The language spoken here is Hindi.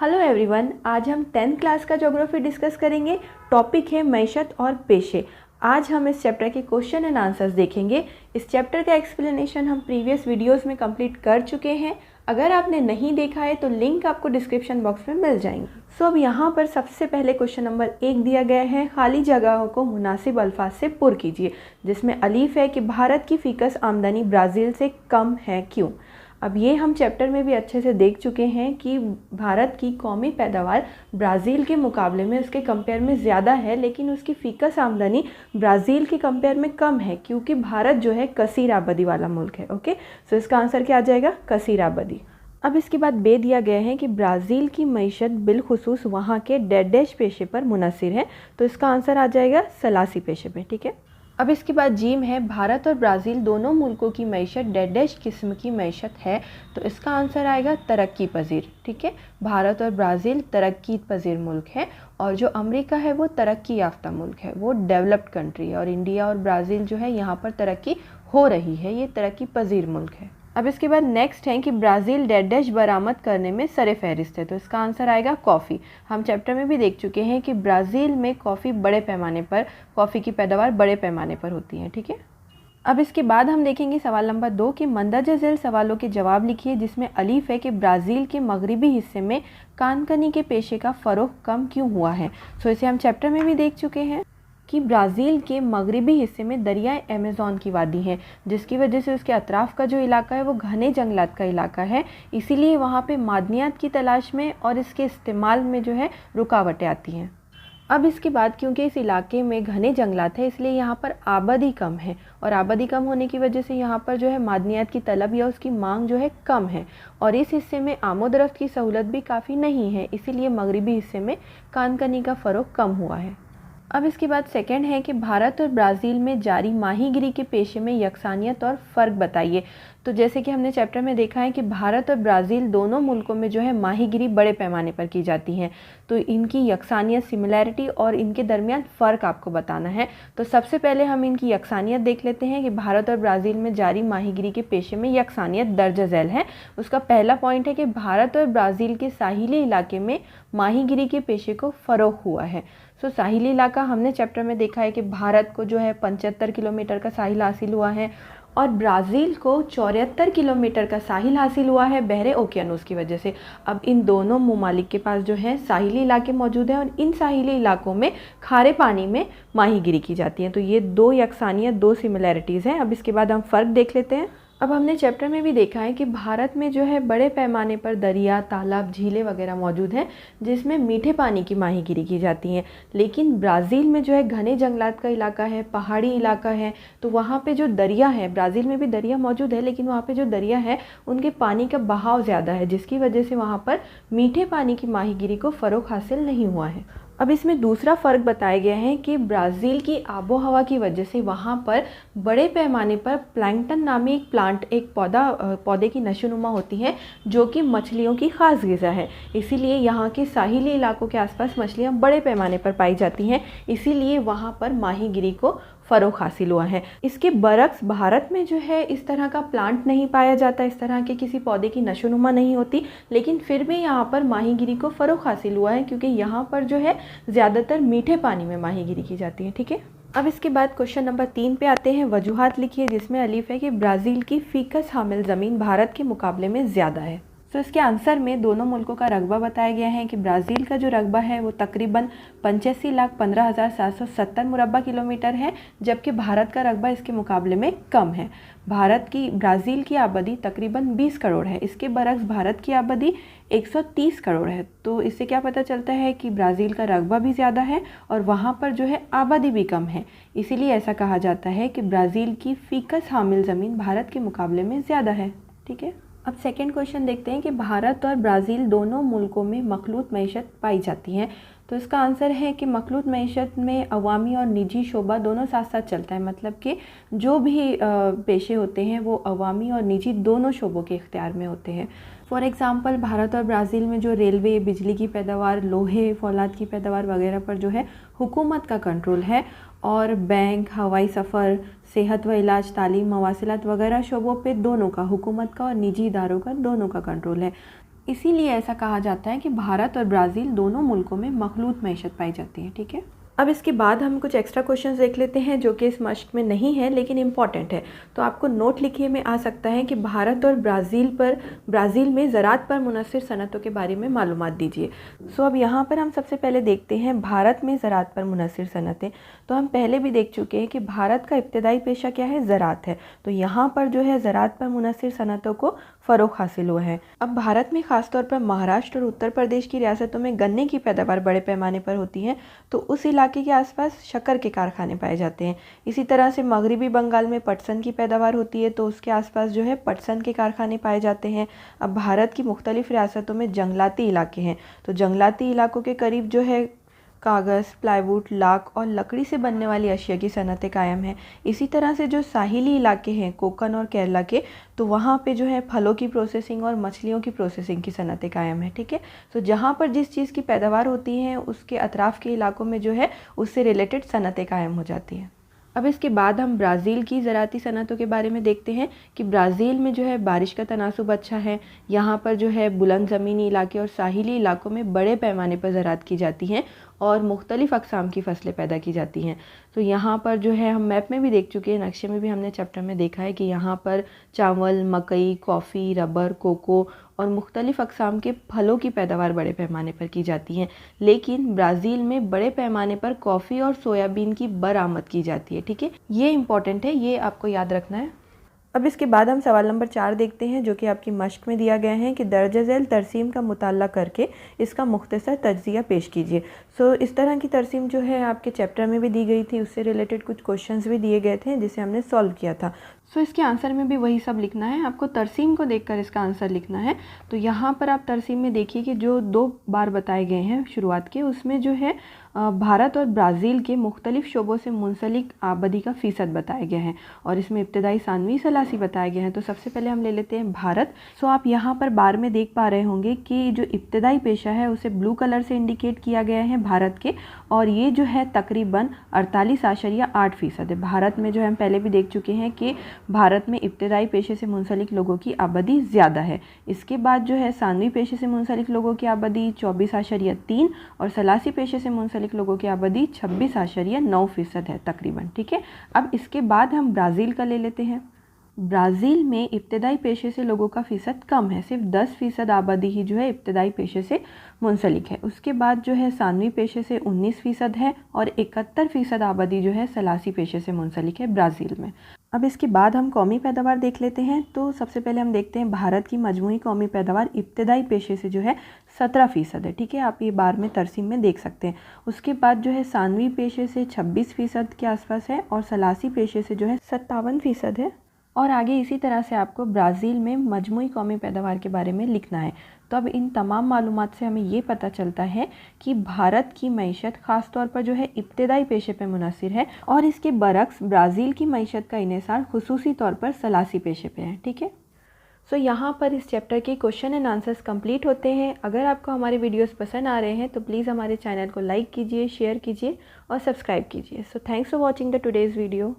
हेलो एवरीवन, आज हम 10th क्लास का ज्योग्राफी डिस्कस करेंगे। टॉपिक है मैशत और पेशे। आज हम इस चैप्टर के क्वेश्चन एंड आंसर्स देखेंगे। इस चैप्टर का एक्सप्लेनेशन हम प्रीवियस वीडियोस में कंप्लीट कर चुके हैं। अगर आपने नहीं देखा है तो लिंक आपको डिस्क्रिप्शन बॉक्स में मिल जाएंगे। सो अब यहाँ पर सबसे पहले क्वेश्चन नंबर 1 दिया गया है, खाली जगहों को मुनासिब अल्फाज से पुर कीजिए, जिसमें अलीफ है कि भारत की फ़ीकस आमदनी ब्राज़ील से कम है, क्यों। अब ये हम चैप्टर में भी अच्छे से देख चुके हैं कि भारत की कौमी पैदावार ब्राज़ील के मुकाबले में उसके कंपेयर में ज़्यादा है, लेकिन उसकी फ़ीकस आमदनी ब्राज़ील के कंपेयर में कम है, क्योंकि भारत जो है कसीर आबादी वाला मुल्क है। ओके, सो इसका आंसर क्या आ जाएगा, कसीर आबादी। अब इसके बाद बे दिया गया है कि ब्राज़ील की मईशत बिलखुसूस वहाँ के डैश पेशे पर मुनहसर है, तो इसका आंसर आ जाएगा सलासी पेशे पे। ठीक है। अब इसके बाद जीम है, भारत और ब्राज़ील दोनों मुल्कों की मईशत डैश किस्म की मईशत है, तो इसका आंसर आएगा तरक्की पजीर। ठीक है, भारत और ब्राज़ील तरक्की पजीर मुल्क है और जो अमेरिका है वो तरक्की याफ्ता मुल्क है, वो डेवलप्ड कंट्री है। और इंडिया और ब्राज़ील जो है यहाँ पर तरक्की हो रही है, ये तरक्की पजीर मुल्क है। अब इसके बाद नेक्स्ट है कि ब्राज़ील डैश बरामद करने में सरे फहरिस्त है, तो इसका आंसर आएगा कॉफ़ी। हम चैप्टर में भी देख चुके हैं कि ब्राज़ील में कॉफ़ी बड़े पैमाने पर, कॉफ़ी की पैदावार बड़े पैमाने पर होती है। ठीक है। अब इसके बाद हम देखेंगे सवाल नंबर 2 कि मंदरजा झैल सवालों के जवाब लिखिए, जिसमें अलीफ है कि ब्राज़ील के मगरबी हिस्से में कानकनी के पेशे का फ़रोग़ कम क्यों हुआ है। सो इसे हम चैप्टर में भी देख चुके हैं कि ब्राज़ील के मगरबी हिस्से में दरियाए अमेज़न की वादी है, जिसकी वजह से उसके अतराफ़ का जो इलाका है वो घने जंगलात का इलाका है, इसीलिए वहाँ पे मादनियात की तलाश में और इसके इस्तेमाल में जो है रुकावटें आती हैं। अब इसके बाद क्योंकि इस इलाके में घने जंगलात है, इसलिए यहाँ पर आबादी कम है और आबादी कम होने की वजह से यहाँ पर जो है मादनियात की तलब या उसकी मांग जो है कम है, और इस हिस्से में आमोदरफ्त की सहूलत भी काफ़ी नहीं है, इसीलिए मगरबी हिस्से में कानकनी का फ़रोग़ कम हुआ है। अब इसके बाद सेकंड है कि भारत और ब्राज़ील में जारी माहीगिरी के पेशे में यकसानियत और फ़र्क बताइए। तो जैसे कि हमने चैप्टर में देखा है कि भारत और ब्राज़ील दोनों मुल्कों में जो है माहीगिरी बड़े पैमाने पर की जाती है, तो इनकी यकसानियत, सिमिलैरिटी और इनके दरमियान फ़र्क आपको बताना है। तो सबसे पहले हम इनकी यकसानियत देख लेते हैं कि भारत और ब्राज़ील में जारी माहीगिरी के पेशे में यकसानियत दर्ज झैल है। उसका पहला पॉइंट है कि भारत और ब्राज़ील के साहिली इलाके में माहीगिरी के पेशे को फ़रोग़ हुआ है। सो साहिली इलाका हमने चैप्टर में देखा है कि भारत को जो है 75 किलोमीटर का साहिल हासिल हुआ है और ब्राज़ील को 74 किलोमीटर का साहिल हासिल हुआ है बहरे ओकियानूस की वजह से। अब इन दोनों ममालिक के पास जो है साहिली इलाके मौजूद हैं और इन साहिली इलाकों में खारे पानी में माहीगिरी की जाती है। तो ये दो यकसानियत, दो सिमिलैरिटीज़ हैं। अब इसके बाद हम फ़र्क देख लेते हैं। अब हमने चैप्टर में भी देखा है कि भारत में जो है बड़े पैमाने पर दरिया, तालाब, झीलें वगैरह मौजूद हैं, जिसमें मीठे पानी की माहीगिरी की जाती है, लेकिन ब्राज़ील में जो है घने जंगलात का इलाका है, पहाड़ी इलाका है, तो वहाँ पे जो दरिया है, ब्राज़ील में भी दरिया मौजूद है, लेकिन वहाँ पे जो दरिया है उनके पानी का बहाव ज़्यादा है, जिसकी वजह से वहाँ पर मीठे पानी की माहीगिरी को फ़रोग़ हासिल नहीं हुआ है। अब इसमें दूसरा फ़र्क बताया गया है कि ब्राज़ील की आबो हवा की वजह से वहाँ पर बड़े पैमाने पर प्लैंकटन नामी एक प्लांट, एक पौधे की नशोनुमा होती है, जो कि मछलियों की ख़ास ग़िज़ा है, इसीलिए यहाँ के साहिली इलाकों के आसपास मछलियाँ बड़े पैमाने पर पाई जाती हैं, इसीलिए वहाँ पर माहीगिरी को फ़रोग़ हासिल हुआ है। इसके बरक्स भारत में जो है इस तरह का प्लांट नहीं पाया जाता, इस तरह के किसी पौधे की नशोनुमा नहीं होती, लेकिन फिर भी यहाँ पर माहीगिरी को फ़रोग़ हासिल हुआ है, क्योंकि यहाँ पर जो है ज़्यादातर मीठे पानी में माहीगिरी की जाती है। ठीक है। अब इसके बाद क्वेश्चन नंबर 3 पे आते हैं, वजूहात लिखिए, जिसमें अलीफ है कि ब्राज़ील की फ़ीकस हामिल ज़मीन भारत के मुकाबले में ज़्यादा है। तो इसके आंसर में दोनों मुल्कों का रकबा बताया गया है कि ब्राज़ील का जो रकबा है वो तकरीबन 85,15,770 मुरब्बा किलोमीटर है, जबकि भारत का रकबा इसके मुकाबले में कम है। ब्राज़ील की आबादी तकरीबन 20 करोड़ है, इसके बरक्स भारत की आबादी 130 करोड़ है। तो इससे क्या पता चलता है कि ब्राज़ील का रकबा भी ज़्यादा है और वहाँ पर जो है आबादी भी कम है, इसीलिए ऐसा कहा जाता है कि ब्राज़ील की फ़ीकस हामिल ज़मीन भारत के मुकाबले में ज़्यादा है। ठीक है। अब सेकंड क्वेश्चन देखते हैं कि भारत और ब्राज़ील दोनों मुल्कों में मखलूत मईशत पाई जाती है। तो इसका आंसर है कि मखलूत मईशत में अवामी और निजी शोबा दोनों साथ साथ चलता है, मतलब कि जो भी पेशे होते हैं वो अवामी और निजी दोनों शोबों के इख्तियार में होते हैं। फॉर एग्ज़ाम्पल भारत और ब्राज़ील में जो रेलवे, बिजली की पैदावार, लोहे, फौलाद की पैदावार वगैरह पर जो है हुकूमत का कंट्रोल है, और बैंक, हवाई सफ़र, सेहत व इलाज, तालीम, मवासिलात वगैरह शोबों पे दोनों का, हुकूमत का और निजी इदारों का, दोनों का कंट्रोल है। इसीलिए ऐसा कहा जाता है कि भारत और ब्राज़ील दोनों मुल्कों में मखलूत मैशत पाई जाती है। ठीक है, अब इसके बाद हम कुछ एक्स्ट्रा क्वेश्चंस देख लेते हैं जो कि इस मश्क में नहीं है लेकिन इम्पॉर्टेंट है। तो आपको नोट लिखिए में आ सकता है कि भारत और ब्राज़ील में ज़राअत पर मुनहसर सनतों के बारे में मालूमात दीजिए। सो अब यहाँ पर हम सबसे पहले देखते हैं भारत में ज़राअत पर मुनहसर सनतें। तो हम पहले भी देख चुके हैं कि भारत का इब्तदाई पेशा क्या है, ज़राअत है। तो यहाँ पर जो है ज़राअत पर मुनहसर सनतों को फ़रोग़ हासिल हुआ है। अब भारत में ख़ासतौर पर महाराष्ट्र और उत्तर प्रदेश की रियासतों में गन्ने की पैदावार बड़े पैमाने पर होती है, तो उस इलाके के आसपास शक्कर के कारखाने पाए जाते हैं। इसी तरह से मगरबी बंगाल में पटसन की पैदावार होती है, तो उसके आसपास जो है पटसन के कारखाने पाए जाते हैं। अब भारत की मुख्तलिफ़ रियासतों में जंगलाती इलाके हैं, तो जंगलाती इलाकों के करीब जो है कागज़, प्लाईवुड, लाख और लकड़ी से बनने वाली अशिया की सनतें कायम हैं। इसी तरह से जो साहिली इलाके हैं कोकन और केरला के, तो वहाँ पे जो है फलों की प्रोसेसिंग और मछलियों की प्रोसेसिंग की सनतें कायम हैं। ठीक है, तो जहाँ पर जिस चीज़ की पैदावार होती है उसके अतराफ़ के इलाकों में जो है उससे रिलेटेड सनतें कायम हो जाती हैं। अब इसके बाद हम ब्राज़ील की ज़राअती सनतों के बारे में देखते हैं कि ब्राज़ील में जो है बारिश का तनासुब अच्छा है। यहाँ पर जो है बुलंद ज़मीनी इलाके और साहिली इलाकों में बड़े पैमाने पर ज़राअत की जाती हैं और मुख्तलिफ़ अक़साम की फसलें पैदा की जाती हैं। तो यहाँ पर जो है हम मैप में भी देख चुके हैं, नक्शे में भी हमने चैप्टर में देखा है कि यहाँ पर चावल, मकई, कॉफ़ी, रबर, कोको और मुख्तलिफ़ अक़साम के फलों की पैदावार बड़े पैमाने पर की जाती हैं। लेकिन ब्राज़ील में बड़े पैमाने पर कॉफ़ी और सोयाबीन की बरामद की जाती है। ठीक है, ये इंपॉर्टेंट है, ये आपको याद रखना है। अब इसके बाद हम सवाल नंबर 4 देखते हैं जो कि आपकी मश्क में दिया गया है कि दर्ज झैल तरसीम का मुताला करके इसका मुख्तसर तज्ज़िया पेश कीजिए। सो इस तरह की तरसीम जो है आपके चैप्टर में भी दी गई थी, उससे रिलेटेड कुछ क्वेश्चंस भी दिए गए थे जिसे हमने सॉल्व किया था। सो इसके आंसर में भी वही सब लिखना है, आपको तरसीम को देखकर इसका आंसर लिखना है। तो यहाँ पर आप तरसीम में देखिए कि जो 2 बार बताए गए हैं शुरुआत के, उसमें जो है भारत और ब्राज़ील के मुख्तलिफ़ शोबों से मुंसलिक आबादी का फ़ीसद बताया गया है और इसमें इब्तदाई सानवी सलासी बताए गए हैं। तो सबसे पहले हम ले लेते हैं भारत। सो आप यहाँ पर बार में देख पा रहे होंगे कि जो इब्तदाई पेशा है उसे ब्लू कलर से इंडिकेट किया गया है भारत के, और ये जो है तकरीबन 48.8% है। भारत में जो है हम पहले भी देख चुके हैं कि भारत में इब्तदाई पेशे से मुंसलिक लोगों की आबादी ज़्यादा है। इसके बाद जो है सानवी पेशे से मुंसलिक लोगों की आबादी 24.3 और सलासी पेशे से मुंसलिक लोगों की आबादी 26.9% है तकरीबन। ठीक है, अब इसके बाद हम ब्राज़ील का ले लेते हैं। ब्राज़ील में इब्तदाई पेशे से लोगों का फ़ीसद कम है, सिर्फ 10% आबादी ही जो है इब्तदाई पेशे से मुंसलिक है। उसके बाद जो है सानवी पेशे से 19% है और 71% आबादी जो है सलासी पेशे से मुंसलिक है ब्राज़ील में। अब इसके बाद हम कौमी पैदावार देख लेते हैं। तो सबसे पहले हम देखते हैं भारत की मजमूई कौमी पैदावार इब्तदाई पेशे से जो है 17% है। ठीक है, आप ये बार में तरसीम में देख सकते हैं। उसके बाद जो है सानवी पेशे से 26% के आसपास है और सलासी पेशे से जो है 57% है। और आगे इसी तरह से आपको ब्राज़ील में मजमूई कौमी पैदावार के बारे में लिखना है। तो अब इन तमाम मालूमात से हमें ये पता चलता है कि भारत की मईशत ख़ास तौर पर जो है इब्तदाई पेशे पर मुनहसर है और इसके बरक्स ब्राज़ील की मईशत का इन्हिसार खुसूसी तौर पर सलासी पेशे पे है। ठीक है, सो यहाँ पर इस चैप्टर के क्वेश्चन एंड आंसर्स कंप्लीट होते हैं। अगर आपको हमारे वीडियोस पसंद आ रहे हैं तो प्लीज़ हमारे चैनल को लाइक कीजिए, शेयर कीजिए और सब्सक्राइब कीजिए। So thanks for watching the today's video.